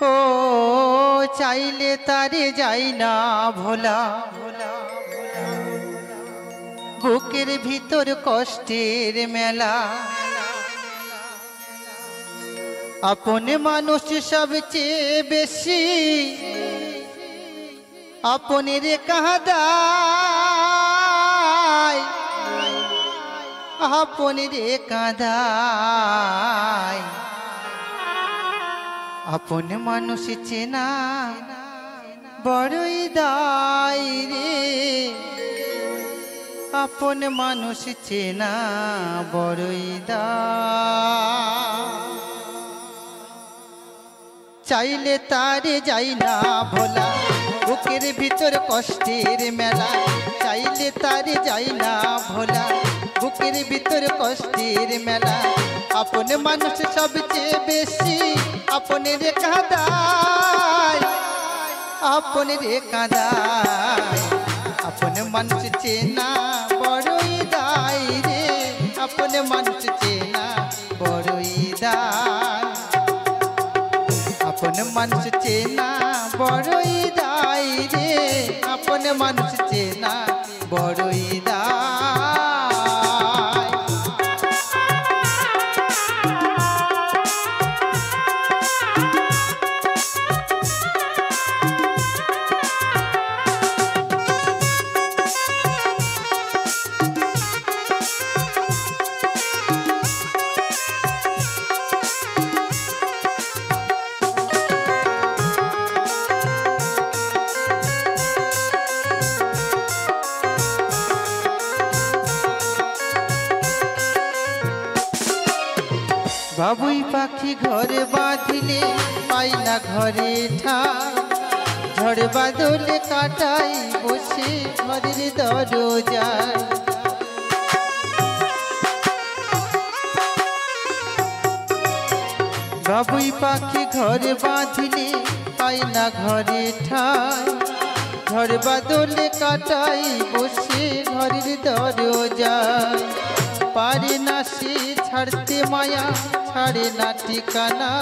ও চাইলে তারে যাই না ভোলা, বুকের ভিতর কষ্টের মেলা। আপন মানুষ সবচেয়ে বেশি আপনের কাঁদায়, আপনের কাঁদায়। আপন মানুষ চেনা বড়ই দায় রে, আপন মানুষ চেনা বড়ই দায়। চাইলে তারে যাই না ভোলা, বুকের ভিতর কষ্টের মেলা। চাইলে তারে যাই না ভোলা, বুকের ভিতর কষ্টের মেলা। আপন মানুষ সবচেয়ে বেশি আপনের কাঁদায়, আপনের কাঁদায়। আপন মানুষ চেনা বড়ই দায় রে, আপন মানুষ চেনা বড়ই দায়। আপন মানুষ চেনা বড়ই দায় রে, আপন মানুষ চেনা বড়ই দায়। বাবুই পাখি ঘরে বাঁধিলে পাই না ঘরে ঠাই, ঝড় বাদলে কাটাই বসে ঘরের দরজায়। বাবুই পাখি ঘরে বাঁধিলে পাই না ঘরে ঠাই, ঝড় বাদলে কাটাই বসে ঘরের দরজায়। পারে না সে ছাড়তে মায়া, ছাড়ে না ঠিকানা।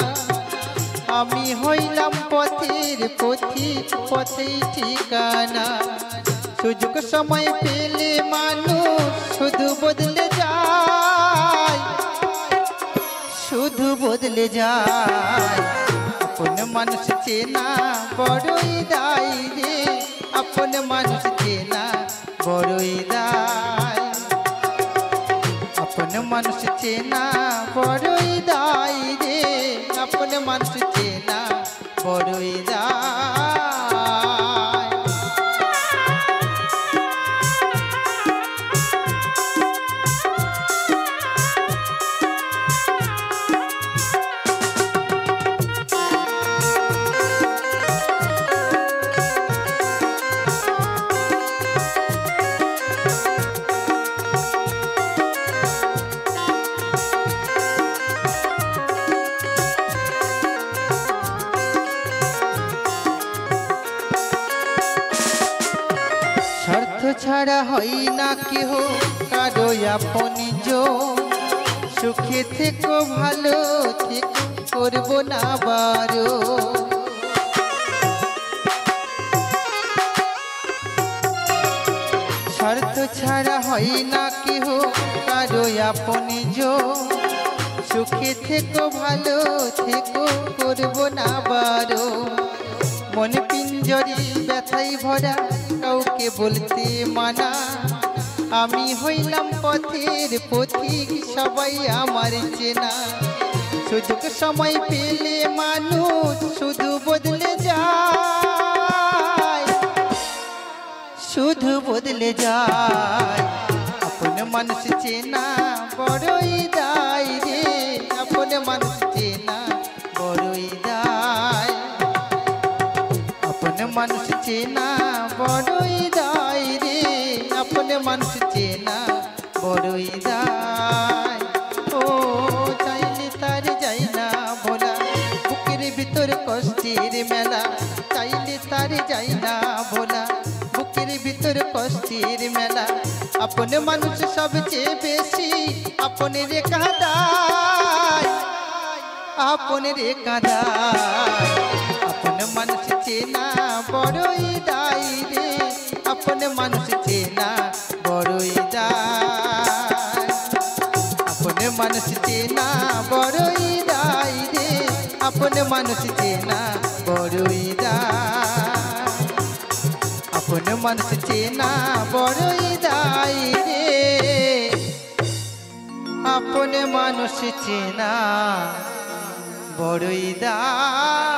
আমি হইলাম পথের পথিক, পথেই ঠিকানা। সুযোগ সময় পেলে মানুষ শুধু বদলে যায়, শুধু বদলে যায়। আপন মানুষ চেনা বড়ই দায় রে, আপন মানুষ চেনা বড়ই দায়। আপন মানুষ চেনা বড়ই দায় রে, আপন মানুষ চেনা বড়ই দায়। স্বার্থ ছাড়া হয় না কেহ কারো আপনজন, সুখে থেকো ভালো থেকো করবো না বারো। স্বার্থ ছাড়া হয় না কেহ কারো আপনজন, সুখে থেকো ভালো থেকো করবো না বারো। মন পিঞ্জরে ব্যথাই ভরা কাউকে বলতে মানা। আমি হইলাম পথের পথিক, সবাই আমার চেনা। সুযোগ সময় পেলে মানুষ শুধু বদলে যায়, শুধু বদলে যায়। আপন মানুষ চেনা বড়ই দায় রে, আপন মানুষ চেনা বড়ই দায়। আপন মানুষ চেনা বড়ই দায় রে, আপন মানুষ চেনা বড়ই দায়। ও চাইলে তারে যাই না ভোলা, বুকের ভিতর কষ্টের মেলা। চাইলে তারে যাই না ভোলা, বুকের ভিতর কষ্টের মেলা। আপন মানুষ সবচেয়ে বেশি আপনের কাঁদায়, আপনের কাঁদায়। চেনা বড়ই দায় রে, আপন মানুষ চেনা বড়ই দায়, আপন মানুষ চেনা বড়ই দায় রে, আপন মানুষ চেনা বড়ই দায়, আপন মানুষ চেনা বড়ই দায় রে, আপন মানুষ চেনা বড়ই দায়।